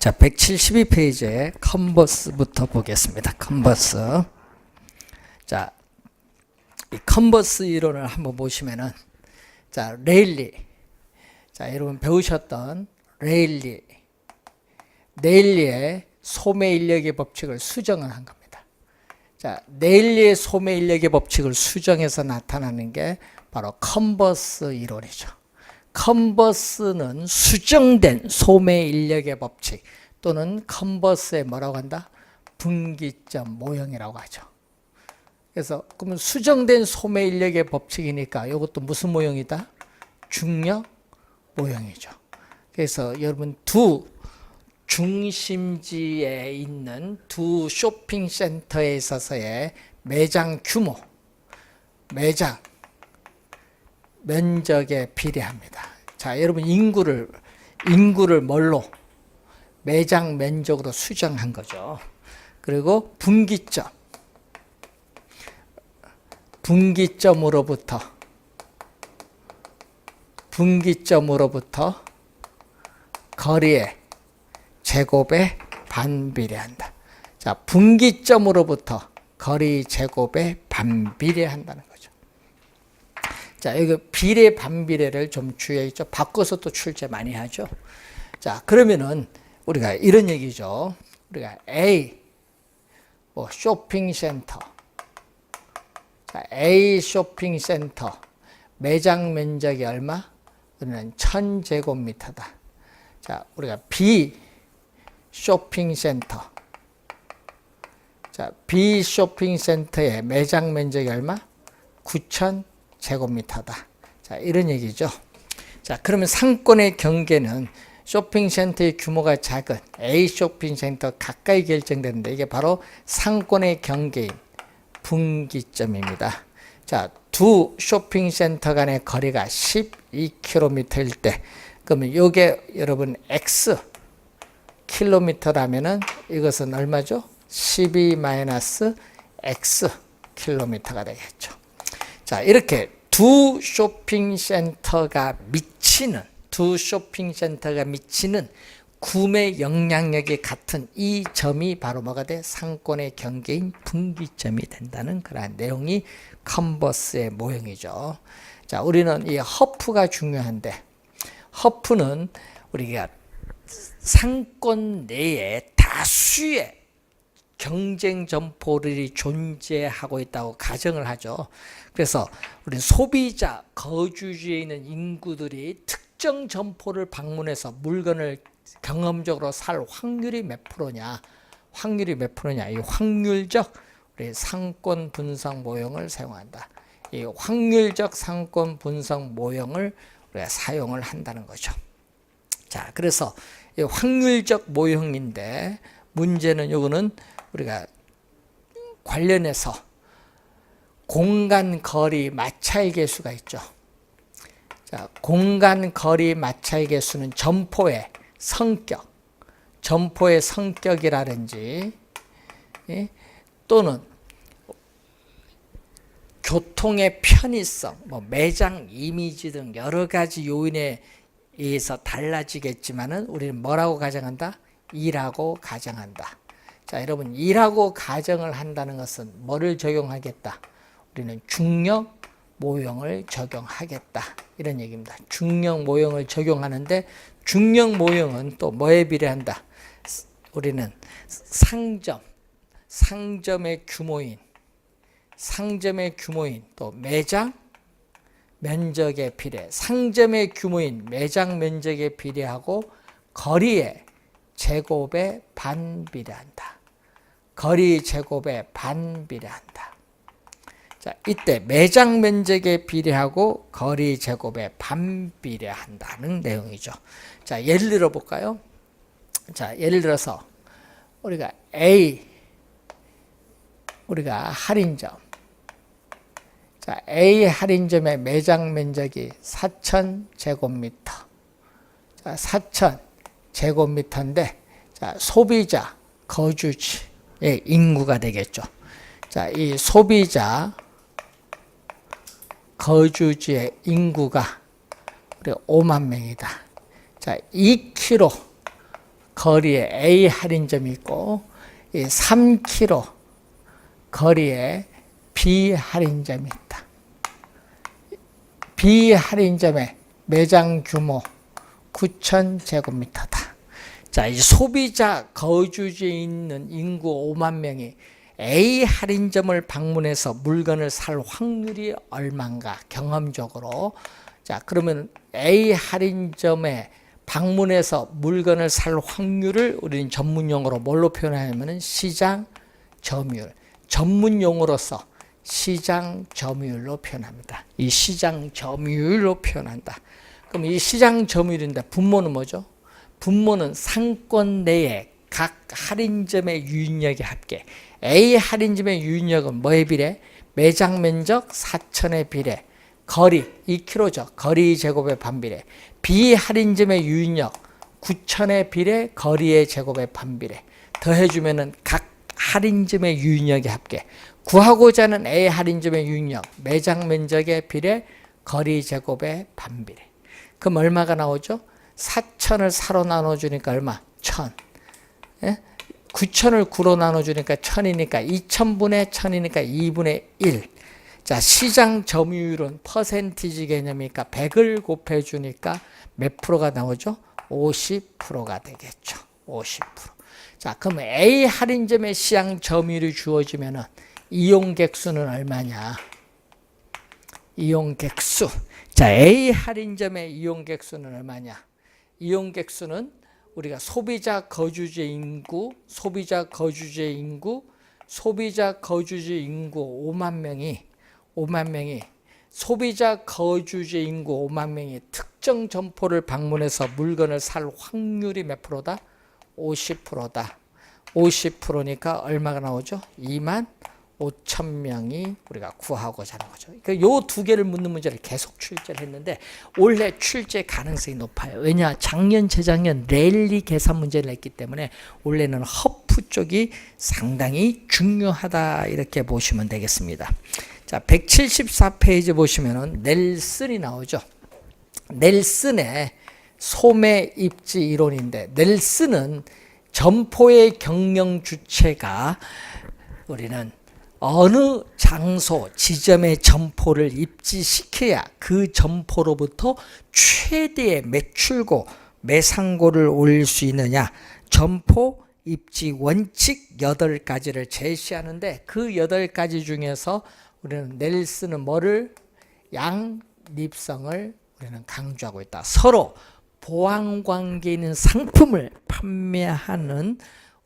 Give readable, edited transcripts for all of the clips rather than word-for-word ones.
자, 172페이지에 컨버스부터 보겠습니다. 컨버스. 자, 이 컨버스 이론을 한번 보시면은, 자, 레일리. 자, 여러분 배우셨던 레일리의 소매 인력의 법칙을 수정을 한 겁니다. 자, 레일리의 소매 인력의 법칙을 수정해서 나타나는 게 바로 컨버스 이론이죠. 컨버스는 수정된 소매 인력의 법칙 또는 컨버스의 뭐라고 한다? 분기점 모형이라고 하죠. 그래서 그러면 수정된 소매 인력의 법칙이니까 이것도 무슨 모형이다? 중력 모형이죠. 그래서 여러분 두 중심지에 있는 두 쇼핑센터에 있어서의 매장 규모, 매장 면적에 비례합니다. 자, 여러분 인구를 뭘로? 매장 면적으로 수정한 거죠. 그리고 분기점으로부터 거리의 제곱에 반비례한다. 자, 분기점으로부터 거리 제곱에 반비례한다는 거죠. 자, 여기 비례 반비례를 좀 주의했죠. 바꿔서 또 출제 많이 하죠. 자, 그러면은 우리가 이런 얘기죠. 우리가 A 쇼핑센터. 자, A 쇼핑센터 매장 면적이 얼마? 우리는 1000제곱미터다. 자, 우리가 B 쇼핑센터. 자, B 쇼핑센터의 매장 면적이 얼마? 9000제곱미터다. 자, 이런 얘기죠. 자, 그러면 상권의 경계는 쇼핑센터의 규모가 작은 A 쇼핑센터 가까이 결정되는데 이게 바로 상권의 경계인 분기점입니다. 자, 두 쇼핑센터 간의 거리가 12km일 때 그러면 이게 여러분 X 킬로미터라면은 이것은 얼마죠? 12-X 킬로미터가 되겠죠. 자, 이렇게 두 쇼핑센터가 미치는 구매 영향력이 같은 이 점이 바로 뭐가 돼? 상권의 경계인 분기점이 된다는 그러한 내용이 컨버스의 모형이죠. 자, 우리는 이 허프가 중요한데 허프는 우리가 상권 내에 다수의 경쟁 점포들이 존재하고 있다고 가정을 하죠. 그래서 우리 소비자, 거주지에 있는 인구들이 특정 점포를 방문해서 물건을 경험적으로 살 확률이 몇 프로냐? 이 확률적 우리 상권 분석 모형을 사용한다. 이 확률적 상권 분석 모형을 우리가 사용을 한다는 거죠. 자, 그래서 이 확률적 모형인데 문제는 요거는 우리가 관련해서 공간 거리 마찰 계수가 있죠. 자, 공간 거리 마찰 계수는 점포의 성격이라든지 또는 교통의 편의성, 매장 이미지 등 여러 가지 요인에 의해서 달라지겠지만은 우리는 뭐라고 가정한다? 2라고 가정한다. 자, 여러분 2라고 가정을 한다는 것은 뭐를 적용하겠다? 우리는 중력 모형을 적용하겠다. 이런 얘기입니다. 중력 모형을 적용하는데 중력 모형은 또 뭐에 비례한다? 우리는 상점의 규모인 또 매장 면적에 비례, 상점의 규모인 매장 면적에 비례하고 거리의 제곱에 반비례한다. 자, 이때 매장 면적에 비례하고 거리 제곱에 반비례한다는 내용이죠. 자, 예를 들어 볼까요? 자, 예를 들어서 우리가 할인점. 자, A 할인점의 매장 면적이 4000제곱미터. 자, 4000제곱미터인데, 자, 소비자 거주지의 인구가 되겠죠. 자, 이 소비자 거주지의 인구가 우리 5만 명이다. 자, 2km 거리에 A 할인점이 있고 이 3km 거리에 B 할인점이 있다. B 할인점의 매장 규모 9,000제곱미터다. 자, 이 소비자 거주지에 있는 인구 5만 명이 A 할인점을 방문해서 물건을 살 확률이 얼마인가 경험적으로. 자, 그러면 A 할인점에 방문해서 물건을 살 확률을 우리는 전문용어로 뭘로 표현하냐면은 시장 점유율. 전문용어로서 시장 점유율로 표현합니다. 이 시장 점유율로 표현한다. 그럼 이 시장 점유율인데 분모는 뭐죠? 분모는 상권 내에 각 할인점의 유인력의 합계. A 할인점의 유인력은 뭐에 비례? 매장 면적 4천에 비례. 거리 2km죠. 거리 제곱의 반비례. B 할인점의 유인력 9천에 비례. 거리의 제곱의 반비례. 더해주면은 각 할인점의 유인력의 합계. 구하고자 하는 A 할인점의 유인력 매장 면적의 비례. 거리 제곱의 반비례. 그럼 얼마가 나오죠? 4천을 4로 나눠주니까 얼마? 1000. 예? 9천을 9로 나눠주니까 1000이니까 2000분의 1000이니까 2분의 1. 자, 시장 점유율은 퍼센티지 개념이니까 100을 곱해주니까 몇 프로가 나오죠? 50%가 되겠죠. 50%. 자, 그럼 A 할인점의 시장 점유율이 주어지면은 이용객수는 얼마냐? 이용객수. 자, A 할인점의 이용객수는 얼마냐? 이용객수는 우리가 소비자 거주지 인구 5만 명이 소비자 거주지 인구 5만 명이 특정 점포를 방문해서 물건을 살 확률이 몇 프로다? 50%다. 50%니까 얼마가 나오죠? 2만 5천 명이 우리가 구하고자 하는 거죠. 그러니까 요 두 개를 묻는 문제를 계속 출제를 했는데 올해 출제 가능성이 높아요. 왜냐? 작년, 재작년 랠리 계산 문제를 냈기 때문에 올해는 허프 쪽이 상당히 중요하다 이렇게 보시면 되겠습니다. 자, 174페이지 보시면은 넬슨이 나오죠. 넬슨의 소매 입지 이론인데 넬슨은 점포의 경영 주체가 우리는 어느 장소, 지점의 점포를 입지시켜야 그 점포로부터 최대의 매출고, 매상고를 올릴 수 있느냐. 점포 입지 원칙 8가지를 제시하는데 그 8가지 중에서 우리는 넬슨은 뭐를? 양립성을 우리는 강조하고 있다. 서로 보완관계에 있는 상품을 판매하는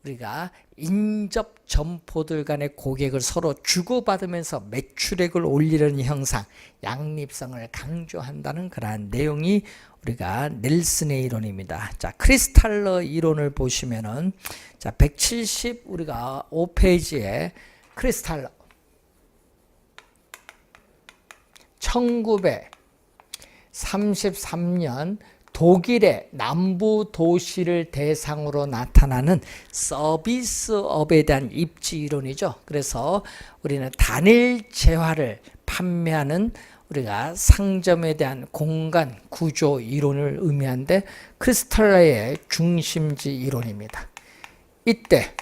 우리가 인접 점포들 간의 고객을 서로 주고받으면서 매출액을 올리려는 형상, 양립성을 강조한다는 그러한 내용이 우리가 넬슨의 이론입니다. 자, 크리스탈러 이론을 보시면은 자, 170 우리가 5페이지에 크리스탈러 1933년 독일의 남부 도시를 대상으로 나타나는 서비스업에 대한 입지 이론이죠. 그래서 우리는 단일 재화를 판매하는 우리가 상점에 대한 공간 구조 이론을 의미하는데 크리스탈러의 중심지 이론입니다. 이때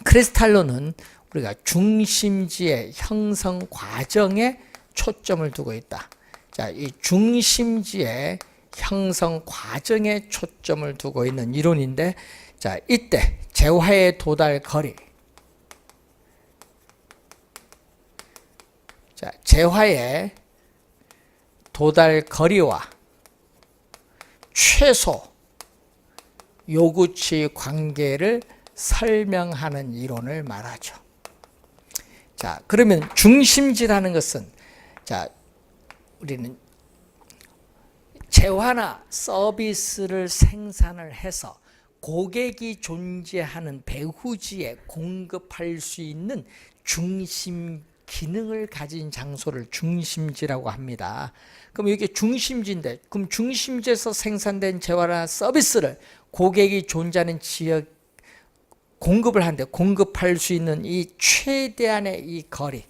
크리스탈러는 우리가 중심지의 형성 과정에 초점을 두고 있다. 자, 이 중심지의 형성 과정에 초점을 두고 있는 이론인데, 자, 이때 재화의 도달 거리. 자, 재화의 도달 거리와 최소 요구치 관계를 설명하는 이론을 말하죠. 자, 그러면 중심지라는 것은, 자, 우리는 재화나 서비스를 생산을 해서 고객이 존재하는 배후지에 공급할 수 있는 중심 기능을 가진 장소를 중심지라고 합니다. 그럼 이게 중심지인데, 그럼 중심지에서 생산된 재화나 서비스를 고객이 존재하는 지역 공급을 하는데, 공급할 수 있는 이 최대한의 이 거리,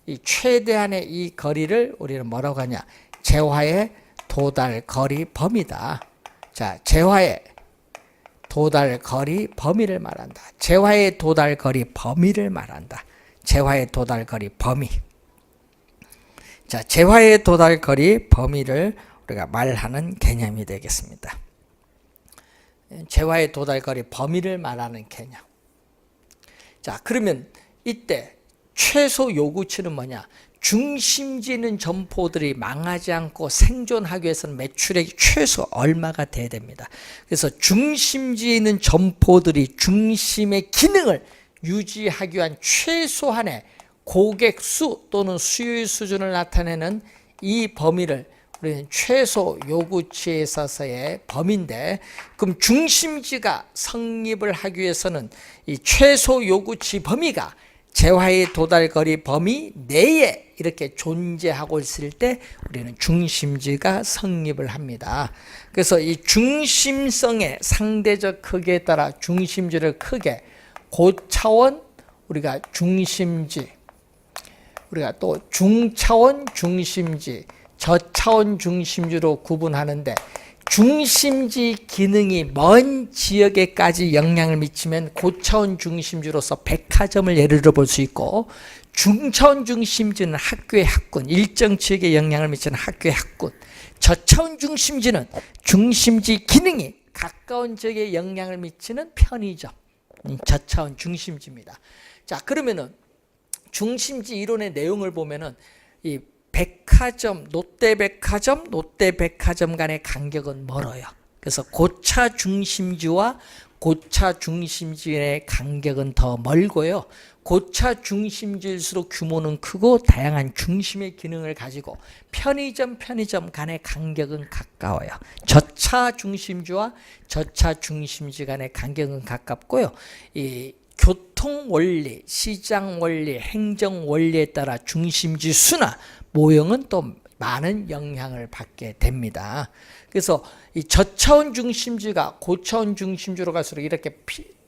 이 최대한의 이 거리를 우리는 뭐라고 하냐? 재화의 도달 거리 범위다. 자, 재화의 도달거리 범위를 말한다. 재화의 도달거리 범위를 말한다. 재화의 도달거리 범위. 자, 재화의 도달거리 범위를 우리가 말하는 개념이 되겠습니다. 재화의 도달거리 범위를 말하는 개념. 자, 그러면 이때 최소 요구치는 뭐냐? 중심지 있는 점포들이 망하지 않고 생존하기 위해서는 매출액이 최소 얼마가 돼야 됩니다. 그래서 중심지에 있는 점포들이 중심의 기능을 유지하기 위한 최소한의 고객 수 또는 수요의 수준을 나타내는 이 범위를 우리는 최소 요구치에 있어서의 범위인데, 그럼 중심지가 성립을 하기 위해서는 이 최소 요구치 범위가 재화의 도달거리 범위 내에 이렇게 존재하고 있을 때 우리는 중심지가 성립을 합니다. 그래서 이 중심성의 상대적 크기에 따라 중심지를 크게 고차원 우리가 중심지, 우리가 또 중차원 중심지, 저차원 중심지로 구분하는데, 중심지 기능이 먼 지역에까지 영향을 미치면 고차원 중심지로서 백화점을 예를 들어 볼 수 있고, 중차원 중심지는 학교의 학군, 일정 지역에 영향을 미치는 학교의 학군, 저차원 중심지는 중심지 기능이 가까운 지역에 영향을 미치는 편의점, 저차원 중심지입니다. 자, 그러면은 중심지 이론의 내용을 보면은 이 백화점, 롯데백화점 간의 간격은 멀어요. 그래서 고차 중심지와 고차 중심지의 간격은 더 멀고요. 고차 중심지일수록 규모는 크고 다양한 중심의 기능을 가지고 편의점 간의 간격은 가까워요. 저차 중심지와 저차 중심지 간의 간격은 가깝고요. 이 교통 원리, 시장 원리, 행정 원리에 따라 중심지 수나 모형은 또 많은 영향을 받게 됩니다. 그래서 이 저차원 중심지가 고차원 중심지로 갈수록 이렇게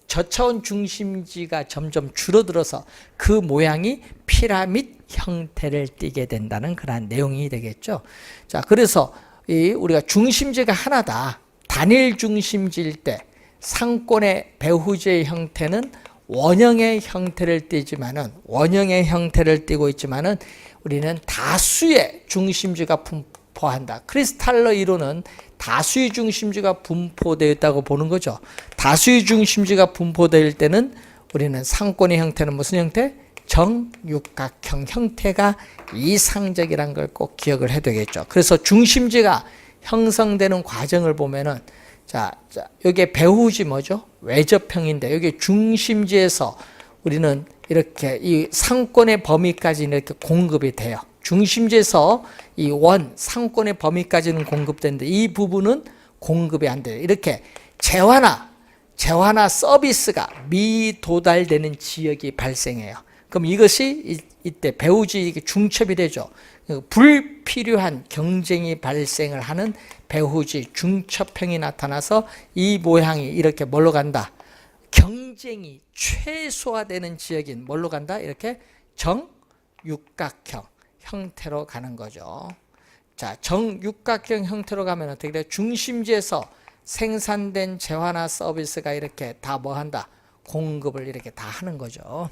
저차원 중심지가 점점 줄어들어서 그 모양이 피라미드 형태를 띠게 된다는 그런 내용이 되겠죠. 자, 그래서 우리가 중심지가 하나다, 단일 중심지일 때 상권의 배후지의 형태는 원형의 형태를 띠지만은, 원형의 형태를 띠고 있지만은 우리는 다수의 중심지가 분포한다. 크리스탈러 이론은 다수의 중심지가 분포되어 있다고 보는 거죠. 다수의 중심지가 분포될 때는 우리는 상권의 형태는 무슨 형태? 정육각형 형태가 이상적이라는 걸 꼭 기억을 해야 되겠죠. 그래서 중심지가 형성되는 과정을 보면은, 자, 여기 배후지 뭐죠? 외접형인데, 여기 중심지에서 우리는 이렇게 이 상권의 범위까지 이렇게 공급이 돼요. 중심지에서 이 상권의 범위까지는 공급되는데 이 부분은 공급이 안 돼요. 이렇게 재화나 서비스가 미도달되는 지역이 발생해요. 그럼 이것이 이때 배후지 중첩이 되죠. 불필요한 경쟁이 발생을 하는 배후지 중첩형이 나타나서 이 모양이 이렇게 뭘로 간다? 경쟁이 최소화되는 지역인 뭘로 간다? 이렇게 정육각형 형태로 가는 거죠. 자, 정육각형 형태로 가면 어떻게 돼요? 중심지에서 생산된 재화나 서비스가 이렇게 다 뭐 한다? 공급을 이렇게 다 하는 거죠.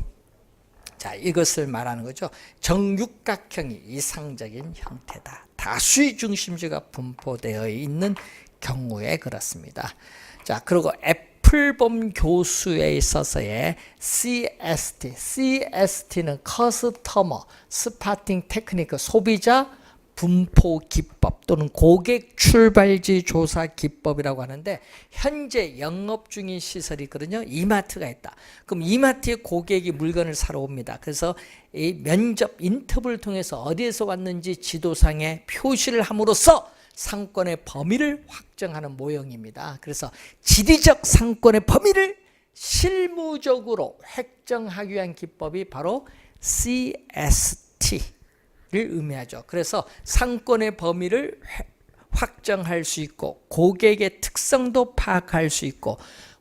자, 이것을 말하는 거죠. 정육각형이 이상적인 형태다. 다수의 중심지가 분포되어 있는 경우에 그렇습니다. 자, 그리고 애플범 교수에 있어서의 CST는 커스터머 스파팅 테크니크, 소비자 분포 기법 또는 고객 출발지 조사 기법이라고 하는데, 현재 영업 중인 시설이 있거든요. 이마트가 있다. 그럼 이마트에 고객이 물건을 사러 옵니다. 그래서 이 면접 인터뷰를 통해서 어디에서 왔는지 지도상에 표시를 함으로써 상권의 범위를 확정하는 모형입니다. 그래서 지리적 상권의 범위를 실무적으로 획정하기 위한 기법이 바로 CST 를 의미하죠. 그래서 상권의 범위를 확정할 수 있고 고객의 특성도 파악할 수 있고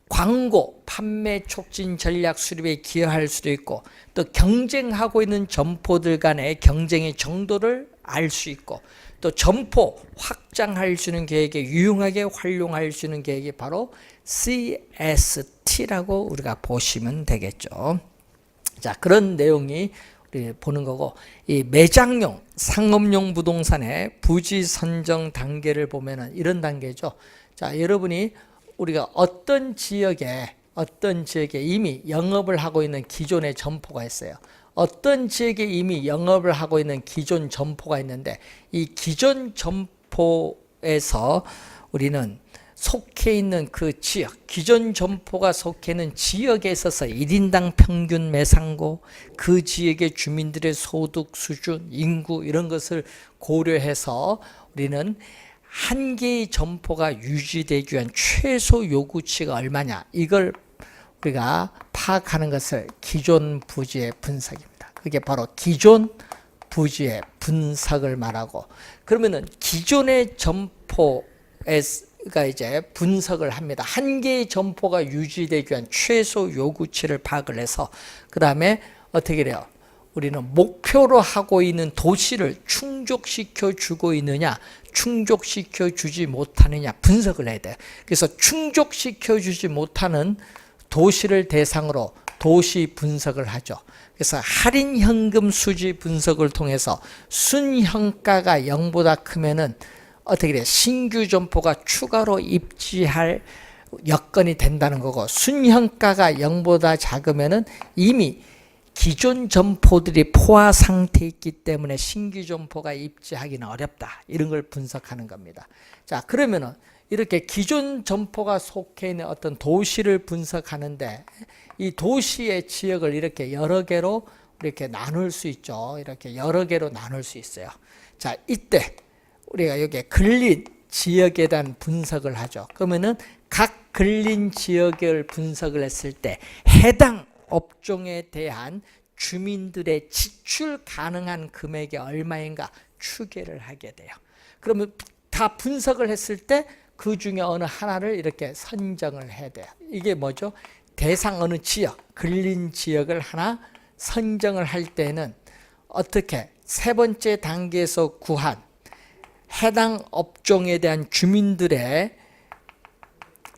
광고, 판매 촉진 전략 수립에 기여할 수도 있고 또 경쟁하고 있는 점포들 간의 경쟁의 정도를 알 수 있고 또 점포 확장할 수 있는 계획에 유용하게 활용할 수 있는 계획이 바로 CST라고 우리가 보시면 되겠죠. 자, 그런 내용이 우리 보는 거고, 이 매장용, 상업용 부동산의 부지 선정 단계를 보면은 이런 단계죠. 자, 여러분이 우리가 어떤 지역에 이미 영업을 하고 있는 기존의 점포가 있어요. 어떤 지역에 이미 영업을 하고 있는 기존 점포가 있는데, 이 기존 점포에서 우리는 속해 있는 그 지역, 기존 점포가 속해 있는 지역에 있어서 1인당 평균 매상고, 그 지역의 주민들의 소득 수준, 인구 이런 것을 고려해서 우리는 한 개의 점포가 유지되기 위한 최소 요구치가 얼마냐, 이걸 우리가 파악하는 것을 기존 부지의 분석입니다. 그게 바로 기존 부지의 분석을 말하고, 그러면은 기존의 점포가 이제 분석을 합니다. 한 개의 점포가 유지되기 위한 최소 요구치를 파악을 해서, 그 다음에 어떻게 돼요? 우리는 목표로 하고 있는 도시를 충족시켜 주고 있느냐, 충족시켜 주지 못하느냐 분석을 해야 돼요. 그래서 충족시켜 주지 못하는 도시를 대상으로 도시 분석을 하죠. 그래서 할인 현금 수지 분석을 통해서 순현가가 0보다 크면은 어떻게 돼? 신규 점포가 추가로 입지할 여건이 된다는 거고, 순현가가 0보다 작으면은 이미 기존 점포들이 포화 상태에 있기 때문에 신규 점포가 입지하기는 어렵다. 이런 걸 분석하는 겁니다. 자, 그러면은 이렇게 기존 점포가 속해 있는 어떤 도시를 분석하는데, 이 도시의 지역을 이렇게 여러 개로 이렇게 나눌 수 있죠. 이렇게 여러 개로 나눌 수 있어요. 자, 이때 우리가 여기 근린 지역에 대한 분석을 하죠. 그러면은 각 근린 지역을 분석을 했을 때 해당 업종에 대한 주민들의 지출 가능한 금액이 얼마인가 추계를 하게 돼요. 그러면 다 분석을 했을 때 그 중에 어느 하나를 이렇게 선정을 해야 돼요. 이게 뭐죠? 대상 어느 지역, 근린 지역을 하나 선정을 할 때는 어떻게 세 번째 단계에서 구한 해당 업종에 대한 주민들의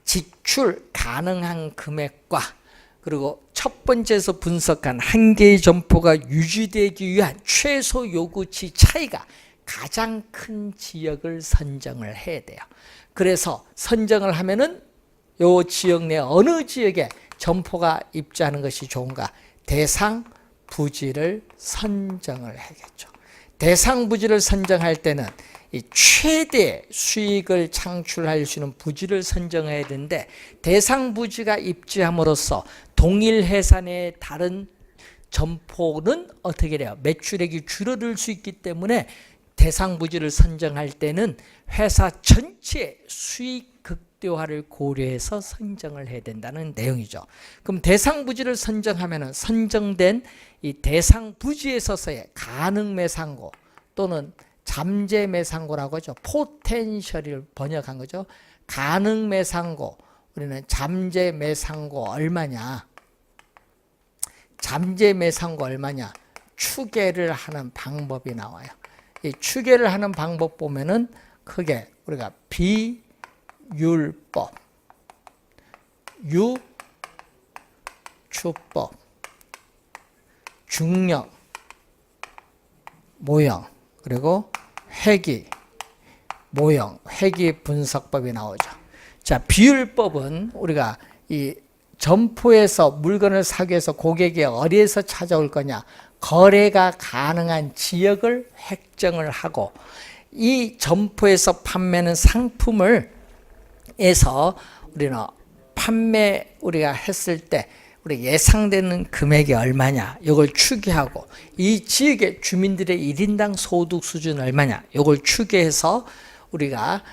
지출 가능한 금액과, 그리고 첫 번째에서 분석한 한 개의 점포가 유지되기 위한 최소 요구치 차이가 가장 큰 지역을 선정을 해야 돼요. 그래서 선정을 하면은 요 지역 내 어느 지역에 점포가 입지하는 것이 좋은가, 대상 부지를 선정을 하겠죠. 대상 부지를 선정할 때는 이 최대 수익을 창출할 수 있는 부지를 선정해야 되는데, 대상 부지가 입지함으로써 동일 해산의 다른 점포는 어떻게 돼요? 매출액이 줄어들 수 있기 때문에 대상 부지를 선정할 때는 회사 전체 수익 극대화를 고려해서 선정을 해야 된다는 내용이죠. 그럼 대상 부지를 선정하면은 선정된 이 대상 부지에 있어서의 가능 매상고 또는 잠재 매상고라고 하죠. 포텐셜을 번역한 거죠. 가능 매상고, 우리는 잠재 매상고 얼마냐, 잠재 매상고 얼마냐 추계를 하는 방법이 나와요. 이 추계를 하는 방법 보면은 크게 우리가 비율법, 유추법, 중력, 모형, 그리고 회귀, 모형, 회귀 분석법이 나오죠. 자, 비율법은 우리가 이 점포에서 물건을 사기 위해서 고객이 어디에서 찾아올 거냐, 거래가 가능한 지역을 획정을 하고, 이 점포에서 판매하는 상품을 해서 우리는 판매 우리가 했을 때 우리 예상되는 금액이 얼마냐 이걸 추계하고, 이 지역의 주민들의 1인당 소득 수준 얼마냐 이걸 추계해서 우리가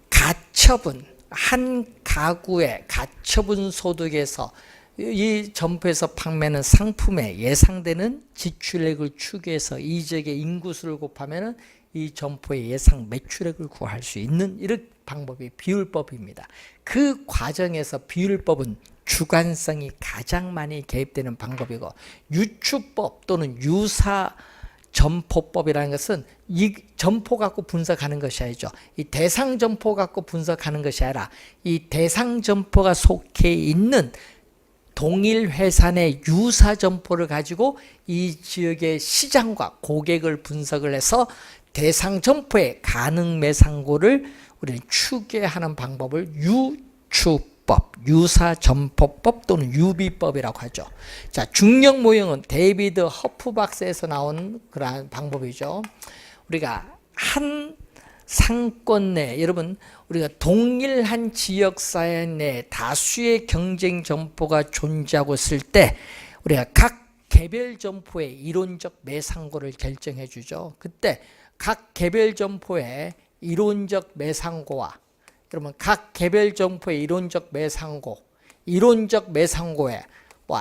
가처분, 한 가구의 가처분 소득에서 이 점포에서 판매하는 상품의 예상되는 지출액을 추계해서 이 지역의 인구수를 곱하면 이 점포의 예상 매출액을 구할 수 있는 이런 방법이 비율법입니다. 그 과정에서 비율법은 주관성이 가장 많이 개입되는 방법이고, 유추법 또는 점포법이라는 것은 이 점포 갖고 분석하는 것이 아니죠. 이 대상 점포 갖고 분석하는 것이 아니라 이 대상 점포가 속해 있는 동일 회산의 유사 점포를 가지고 이 지역의 시장과 고객을 분석을 해서 대상 점포의 가능 매상고를 우리는 추계하는 방법을 유추법, 유사점포법 또는 유비법이라고 하죠. 자, 중력 모형은 데이비드 허프박스에서 나온 그러한 방법이죠. 우리가 한 상권 내, 여러분 우리가 동일한 지역사회 내 다수의 경쟁 점포가 존재하고 있을 때 우리가 각 개별 점포의 이론적 매상고를 결정해 주죠. 그때 각 개별 점포의 이론적 매상고와 그러면 각 개별 점포의 이론적 매상고와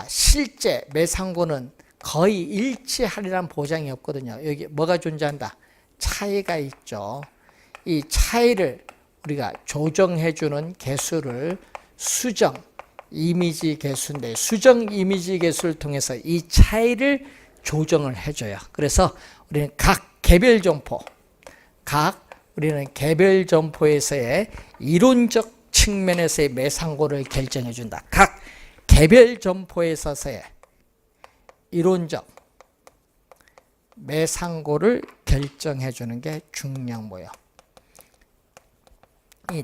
실제 매상고는 거의 일치하리란 보장이 없거든요. 여기 뭐가 존재한다? 차이가 있죠. 이 차이를 우리가 조정해 주는 개수를 수정 이미지 개수인데, 수정 이미지 개수를 통해서 이 차이를 조정을 해줘요. 그래서 우리는 각 개별 점포에서의 이론적 측면에서의 매상고를 결정해 준다. 각 개별 점포에 있어서의 이론적 매상고를 결정해 주는 게 중력 모형이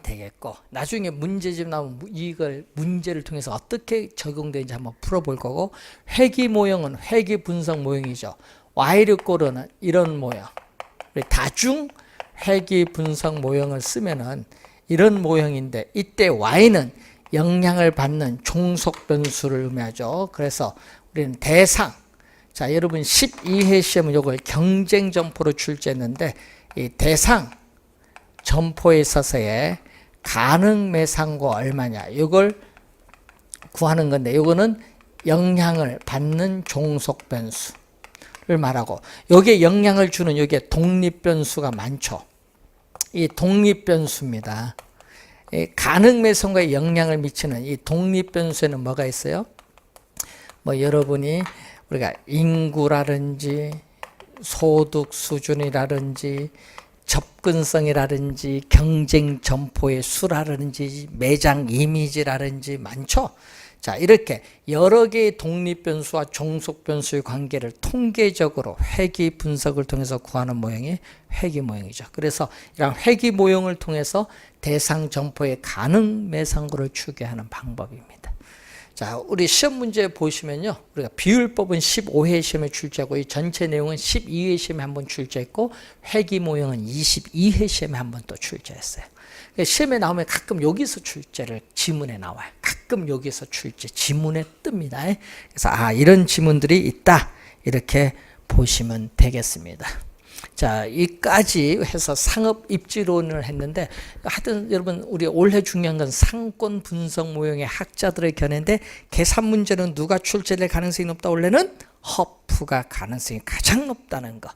되겠고, 나중에 문제집 나오면 이걸 문제를 통해서 어떻게 적용되는지 한번 풀어볼 거고, 회귀 모형은 회귀 분석 모형이죠. 와이르꼬르는 이런 모형, 다중 회귀 분석 모형을 쓰면은 이런 모형인데, 이때 Y는 영향을 받는 종속 변수를 의미하죠. 그래서 우리는 대상, 자 여러분 12회 시험은 이걸 경쟁 점포로 출제했는데, 이 대상 점포에 있어서의 가능 매상고 얼마냐 이걸 구하는 건데, 이거는 영향을 받는 종속 변수를 말하고, 여기에 영향을 주는 여기에 독립 변수가 많죠. 이 독립 변수입니다. 이 가능 매상고에 영향을 미치는 이 독립 변수에는 뭐가 있어요? 뭐 여러분이 우리가 인구라든지 소득 수준이라든지 접근성이라든지 경쟁 점포의 수라든지 매장 이미지라든지 많죠. 자, 이렇게 여러 개의 독립 변수와 종속 변수의 관계를 통계적으로 회귀 분석을 통해서 구하는 모형이 회귀 모형이죠. 그래서 이런 회귀 모형을 통해서 대상 점포의 가능 매상고를 추계하는 방법입니다. 자, 우리 시험 문제 보시면요, 우리가 비율법은 15회 시험에 출제하고 이 전체 내용은 12회 시험에 한번 출제했고, 회귀 모형은 22회 시험에 한번 또 출제했어요. 시험에 나오면 가끔 여기서 출제를 지문에 나와요. 가끔 여기서 출제 지문에 뜹니다. 그래서 이런 지문들이 있다, 이렇게 보시면 되겠습니다. 자, 이까지 해서 상업 입지론을 했는데, 하여튼 여러분 우리 올해 중요한 건 상권 분석 모형의 학자들의 견해인데, 계산 문제는 누가 출제될 가능성이 높다? 원래는 허프가 가능성이 가장 높다는 거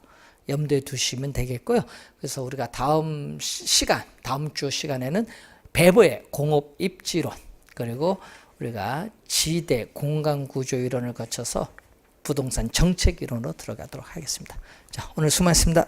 염두에 두시면 되겠고요. 그래서 우리가 다음 주 시간에는 배부의 공업 입지론, 그리고 우리가 지대 공간구조 이론을 거쳐서 부동산 정책 이론으로 들어가도록 하겠습니다. 자, 오늘 수고하셨습니다.